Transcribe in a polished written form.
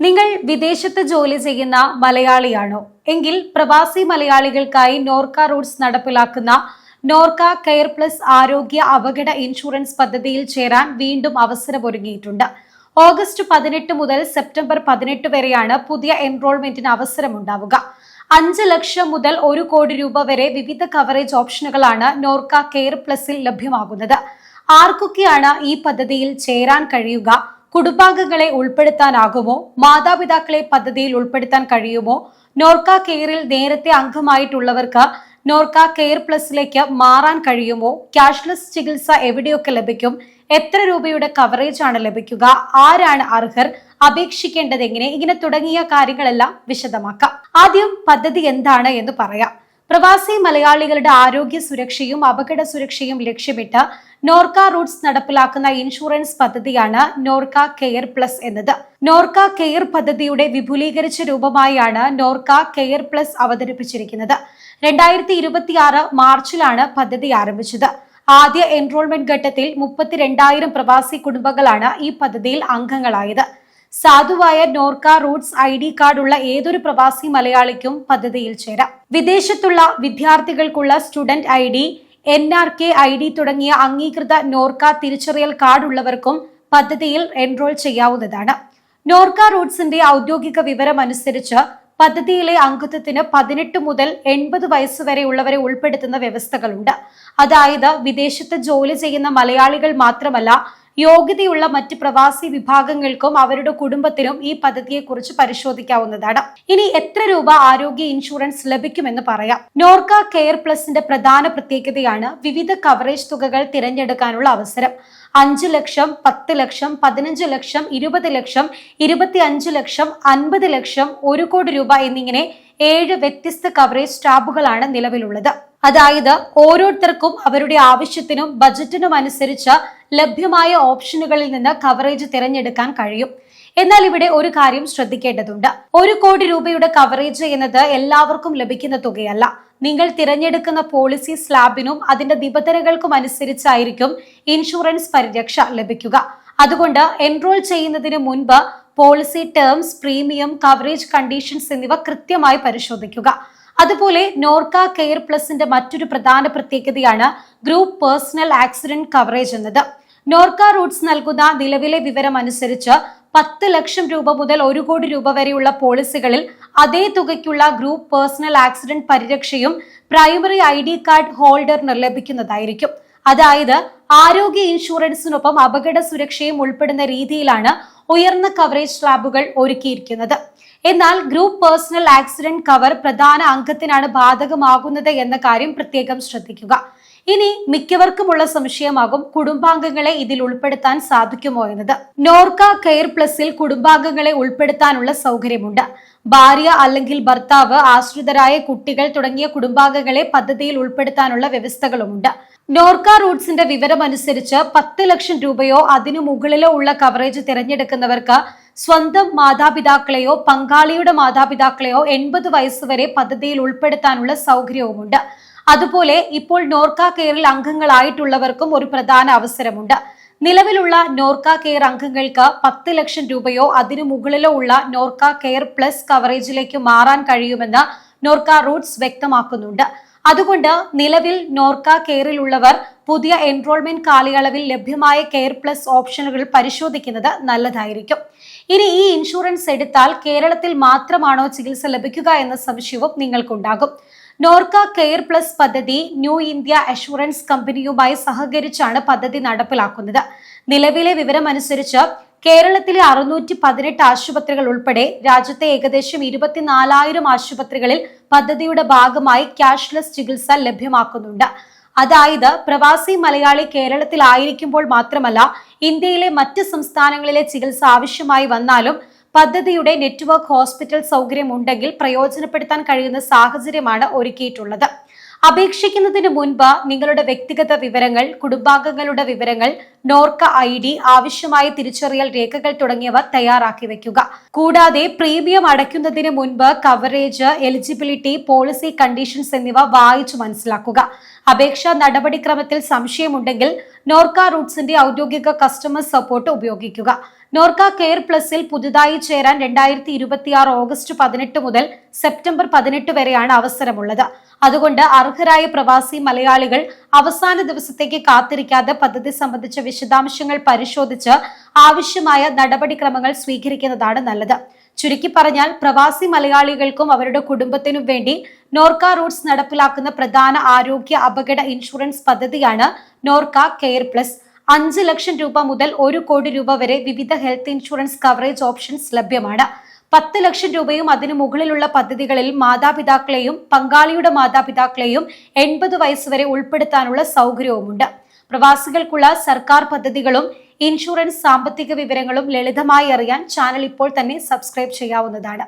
നിങ്ങൾ വിദേശത്ത് ജോലി ചെയ്യുന്ന മലയാളിയാണോ എങ്കിൽ പ്രവാസി മലയാളികൾക്കായി നോർക്ക റൂട്ട്സ് നടപ്പിലാക്കുന്ന നോർക്ക കെയർ പ്ലസ് ആരോഗ്യ അപകട ഇൻഷുറൻസ് പദ്ധതിയിൽ ചേരാൻ വീണ്ടും അവസരമൊരുങ്ങിയിട്ടുണ്ട്. ഓഗസ്റ്റ് 18 മുതൽ സെപ്റ്റംബർ 18 വരെയാണ് പുതിയ എൻറോൾമെന്റിന് അവസരമുണ്ടാവുക. 5 ലക്ഷം മുതൽ 1 കോടി രൂപ വരെ വിവിധ കവറേജ് ഓപ്ഷനുകളാണ് നോർക്ക കെയർ പ്ലസിൽ ലഭ്യമാകുന്നത്. ആർക്കൊക്കെയാണ് ഈ പദ്ധതിയിൽ ചേരാൻ കഴിയുക? കുടുംബാംഗങ്ങളെ ഉൾപ്പെടുത്താനാകുമോ? മാതാപിതാക്കളെ പദ്ധതിയിൽ ഉൾപ്പെടുത്താൻ കഴിയുമോ? നോർക്ക കെയറിൽ നേരത്തെ അംഗമായിട്ടുള്ളവർക്ക് നോർക്ക കെയർ പ്ലസിലേക്ക് മാറാൻ കഴിയുമോ? ക്യാഷ്ലെസ് ചികിത്സ എവിടെയൊക്കെ ലഭിക്കും? എത്ര രൂപയുടെ കവറേജ് ആണ് ലഭിക്കുക? ആരാണ് അർഹർ? അപേക്ഷിക്കേണ്ടത് എങ്ങനെ? ഇങ്ങനെ തുടങ്ങിയ കാര്യങ്ങളെല്ലാം വിശദമാക്കാം. ആദ്യം പദ്ധതി എന്താണ് എന്ന് പറയാം. പ്രവാസി മലയാളികളുടെ ആരോഗ്യ സുരക്ഷയും അപകട സുരക്ഷയും ലക്ഷ്യമിട്ട് നോർക്ക റൂട്ട്സ് നടപ്പിലാക്കുന്ന ഇൻഷുറൻസ് പദ്ധതിയാണ് നോർക്ക കെയർ പ്ലസ് എന്നത്. നോർക്ക കെയർ പദ്ധതിയുടെ വിപുലീകരിച്ച രൂപമായാണ് നോർക്ക കെയർ പ്ലസ് അവതരിപ്പിച്ചിരിക്കുന്നത്. 2026 മാർച്ചിലാണ് പദ്ധതി ആരംഭിച്ചത്. ആദ്യ എൻറോൾമെന്റ് ഘട്ടത്തിൽ 32,000 പ്രവാസി കുടുംബങ്ങളാണ് ഈ പദ്ധതിയിൽ അംഗങ്ങളായത്. സാധുവായ നോർക്ക റൂട്ട്സ് ID കാർഡുള്ള ഏതൊരു പ്രവാസി മലയാളിക്കും പദ്ധതിയിൽ ചേരാം. വിദേശത്തുള്ള വിദ്യാർത്ഥികൾക്കുള്ള സ്റ്റുഡന്റ് ID, NRK ID തുടങ്ങിയ അംഗീകൃത നോർക്ക തിരിച്ചറിയൽ കാർഡ് ഉള്ളവർക്കും പദ്ധതിയിൽ എൻറോൾ ചെയ്യാവുന്നതാണ്. നോർക്ക റൂട്ട്സിന്റെ ഔദ്യോഗിക വിവരം അനുസരിച്ച് പദ്ധതിയിലെ അംഗത്വത്തിന് 18 മുതൽ 80 വയസ്സ് വരെയുള്ളവരെ ഉൾപ്പെടുത്തുന്ന വ്യവസ്ഥകളുണ്ട്. അതായത് വിദേശത്ത് ജോലി ചെയ്യുന്ന മലയാളികൾ മാത്രമല്ല, യോഗ്യതയുള്ള മറ്റ് പ്രവാസി വിഭാഗങ്ങൾക്കും അവരുടെ കുടുംബത്തിനും ഈ പദ്ധതിയെക്കുറിച്ച് പരിശോധിക്കാവുന്നതാണ്. ഇനി എത്ര രൂപ ആരോഗ്യ ഇൻഷുറൻസ് ലഭിക്കുമെന്ന് പറയാം. നോർക്ക കെയർ പ്ലസിന്റെ പ്രധാന പ്രത്യേകതയാണ് വിവിധ കവറേജ് തുകകൾ തിരഞ്ഞെടുക്കാനുള്ള അവസരം. 5 ലക്ഷം, 10 ലക്ഷം, 15 ലക്ഷം, 20 ലക്ഷം, 25 ലക്ഷം, 50 ലക്ഷം, 1 കോടി രൂപ എന്നിങ്ങനെ 7 വ്യത്യസ്ത കവറേജ് ടാബുകളാണ് നിലവിലുള്ളത്. അതായത് ഓരോരുത്തർക്കും അവരുടെ ആവശ്യത്തിനും ബജറ്റിനും അനുസരിച്ച് ലഭ്യമായ ഓപ്ഷനുകളിൽ നിന്ന് കവറേജ് തിരഞ്ഞെടുക്കാൻ കഴിയും. എന്നാൽ ഇവിടെ ഒരു കാര്യം ശ്രദ്ധിക്കേണ്ടതുണ്ട്. 1 കോടി രൂപയുടെ കവറേജ് എന്നത് എല്ലാവർക്കും ലഭിക്കുന്ന തുകയല്ല. നിങ്ങൾ തിരഞ്ഞെടുക്കുന്ന പോളിസി സ്ലാബിനും അതിന്റെ നിബന്ധനകൾക്കും അനുസരിച്ചായിരിക്കും ഇൻഷുറൻസ് പരിരക്ഷ ലഭിക്കുക. അതുകൊണ്ട് എൻറോൾ ചെയ്യുന്നതിന് മുൻപ് policy terms, premium, coverage conditions എന്നിവ കൃത്യമായി പരിശോധിക്കുക. അതുപോലെ നോർക്ക കെയർ പ്ലസിന്റെ മറ്റൊരു പ്രധാന പ്രത്യേകതയാണ് ഗ്രൂപ്പ് പേഴ്സണൽ ആക്സിഡന്റ് കവറേജ് എന്നത്. നോർക്ക റൂട്ട്സ് നൽകുന്ന നിലവിലെ വിവരം അനുസരിച്ച് 10 ലക്ഷം രൂപ മുതൽ 1 കോടി രൂപ വരെയുള്ള പോളിസികളിൽ അതേ തുകയ്ക്കുള്ള ഗ്രൂപ്പ് പേഴ്സണൽ ആക്സിഡന്റ് പരിരക്ഷയും പ്രൈമറി ID കാർഡ് ഹോൾഡറിന് ലഭിക്കുന്നതായിരിക്കും. അതായത് ആരോഗ്യ ഇൻഷുറൻസിനൊപ്പം അപകട സുരക്ഷയും ഉൾപ്പെടുന്ന രീതിയിലാണ് ഉയർന്ന കവറേജ് സ്ലാബുകൾ ഒരുക്കിയിരിക്കുന്നത്. എന്നാൽ ഗ്രൂപ്പ് പേഴ്സണൽ ആക്സിഡന്റ് കവർ പ്രധാന അംഗത്തിനാണ് ബാധകമാകുന്നത് എന്ന കാര്യം പ്രത്യേകം ശ്രദ്ധിക്കുക. ഇനി മിക്കവർക്കുമുള്ള സംശയമാകും കുടുംബാംഗങ്ങളെ ഇതിൽ ഉൾപ്പെടുത്താൻ സാധിക്കുമോ എന്നത്. നോർക്ക കെയർ പ്ലസിൽ കുടുംബാംഗങ്ങളെ ഉൾപ്പെടുത്താനുള്ള സൗകര്യമുണ്ട്. ഭാര്യ അല്ലെങ്കിൽ ഭർത്താവ്, ആശ്രിതരായ കുട്ടികൾ തുടങ്ങിയ കുടുംബാംഗങ്ങളെ പദ്ധതിയിൽ ഉൾപ്പെടുത്താനുള്ള വ്യവസ്ഥകളുമുണ്ട്. നോർക്ക റൂട്ട്സിന്റെ വിവരമനുസരിച്ച് 10 ലക്ഷം രൂപയോ അതിനു മുകളിലോ ഉള്ള കവറേജ് തിരഞ്ഞെടുക്കുന്നവർക്ക് സ്വന്തം മാതാപിതാക്കളെയോ പങ്കാളിയുടെ മാതാപിതാക്കളെയോ 80 വയസ്സ് വരെ പദ്ധതിയിൽ ഉൾപ്പെടുത്താനുള്ള സൗകര്യവുമുണ്ട്. അതുപോലെ ഇപ്പോൾ നോർക്ക കെയറിൽ അംഗങ്ങളായിട്ടുള്ളവർക്കും ഒരു പ്രധാന അവസരമുണ്ട്. നിലവിലുള്ള നോർക്ക കെയർ അംഗങ്ങൾക്ക് 10 ലക്ഷം രൂപയോ അതിനു മുകളിലോ ഉള്ള നോർക്ക കെയർ പ്ലസ് കവറേജിലേക്ക് മാറാൻ കഴിയുമെന്ന് നോർക്ക റൂട്ട്സ് വ്യക്തമാക്കുന്നുണ്ട്. അതുകൊണ്ട് നിലവിൽ നോർക്ക കെയറിലുള്ളവർ പുതിയ എൻറോൾമെന്റ് കാലയളവിൽ ലഭ്യമായ കെയർ പ്ലസ് ഓപ്ഷനുകൾ പരിശോധിക്കുന്നത് നല്ലതായിരിക്കും. ഇനി ഈ ഇൻഷുറൻസ് എടുത്താൽ കേരളത്തിൽ മാത്രമാണോ ചികിത്സ ലഭിക്കുക എന്ന സംശയവും നിങ്ങൾക്കുണ്ടാകും. നോർക്ക കെയർ പ്ലസ് പദ്ധതി ന്യൂ ഇന്ത്യ അഷുറൻസ് കമ്പനിയുമായി സഹകരിച്ചാണ് പദ്ധതി നടപ്പിലാക്കുന്നത്. നിലവിലെ വിവരമനുസരിച്ച് കേരളത്തിലെ 618 ആശുപത്രികൾ ഉൾപ്പെടെ രാജ്യത്തെ ഏകദേശം 24,000 ആശുപത്രികളിൽ പദ്ധതിയുടെ ഭാഗമായി ക്യാഷ്ലെസ് ചികിത്സ ലഭ്യമാക്കുന്നുണ്ട്. അതായത് പ്രവാസി മലയാളി കേരളത്തിലായിരിക്കുമ്പോൾ മാത്രമല്ല, ഇന്ത്യയിലെ മറ്റ് സംസ്ഥാനങ്ങളിലെ ചികിത്സ ആവശ്യമായി വന്നാലും പദ്ധതിയുടെ നെറ്റ്വർക്ക് ഹോസ്പിറ്റൽ സൗകര്യം ഉണ്ടെങ്കിൽ പ്രയോജനപ്പെടുത്താൻ കഴിയുന്ന സാഹചര്യമാണ് ഒരുക്കിയിട്ടുള്ളത്. അപേക്ഷിക്കുന്നതിന് മുൻപ് നിങ്ങളുടെ വ്യക്തിഗത വിവരങ്ങൾ, കുടുംബാംഗങ്ങളുടെ വിവരങ്ങൾ, നോർക്ക ID, ആവശ്യമായ തിരിച്ചറിയൽ രേഖകൾ തുടങ്ങിയവ തയ്യാറാക്കി വെക്കുക. കൂടാതെ പ്രീമിയം അടയ്ക്കുന്നതിന് മുൻപ് കവറേജ്, എലിജിബിലിറ്റി, പോളിസി കണ്ടീഷൻസ് എന്നിവ വായിച്ചു മനസ്സിലാക്കുക. അപേക്ഷാ നടപടിക്രമത്തിൽ സംശയമുണ്ടെങ്കിൽ നോർക്ക റൂട്ട്സിന്റെ ഔദ്യോഗിക കസ്റ്റമർ സപ്പോർട്ട് ഉപയോഗിക്കുക. നോർക്ക കെയർ പ്ലസിൽ പുതുതായി ചേരാൻ 2026 ഓഗസ്റ്റ് 18 മുതൽ സെപ്റ്റംബർ 18 വരെയാണ് അവസരമുള്ളത്. അതുകൊണ്ട് അർഹരായ പ്രവാസി മലയാളികൾ അവസാന ദിവസത്തേക്ക് കാത്തിരിക്കാതെ പദ്ധതി സംബന്ധിച്ച വിശദാംശങ്ങൾ പരിശോധിച്ച് ആവശ്യമായ നടപടിക്രമങ്ങൾ സ്വീകരിക്കുന്നതാണ് നല്ലത്. ചുരുക്കി പറഞ്ഞാൽ പ്രവാസി മലയാളികൾക്കും അവരുടെ കുടുംബത്തിനും വേണ്ടി നോർക്ക റൂട്ട്സ് നടപ്പിലാക്കുന്ന പ്രധാന ആരോഗ്യ അപകട ഇൻഷുറൻസ് പദ്ധതിയാണ് നോർക്ക കെയർ പ്ലസ്. 5 ലക്ഷം രൂപ മുതൽ 1 കോടി രൂപ വരെ വിവിധ ഹെൽത്ത് ഇൻഷുറൻസ് കവറേജ് ഓപ്ഷൻസ് ലഭ്യമാണ്. 10 ലക്ഷം രൂപയും അതിനു മുകളിലുള്ള പദ്ധതികളിൽ മാതാപിതാക്കളെയും പങ്കാളിയുടെ മാതാപിതാക്കളെയും 80 വയസ്സുവരെ ഉൾപ്പെടുത്താനുള്ള സൗകര്യവുമുണ്ട്. പ്രവാസികൾക്കുള്ള സർക്കാർ പദ്ധതികളും ഇൻഷുറൻസ് സാമ്പത്തിക വിവരങ്ങളും ലളിതമായി അറിയാൻ ചാനൽ ഇപ്പോൾ തന്നെ സബ്സ്ക്രൈബ് ചെയ്യാവുന്നതാണ്.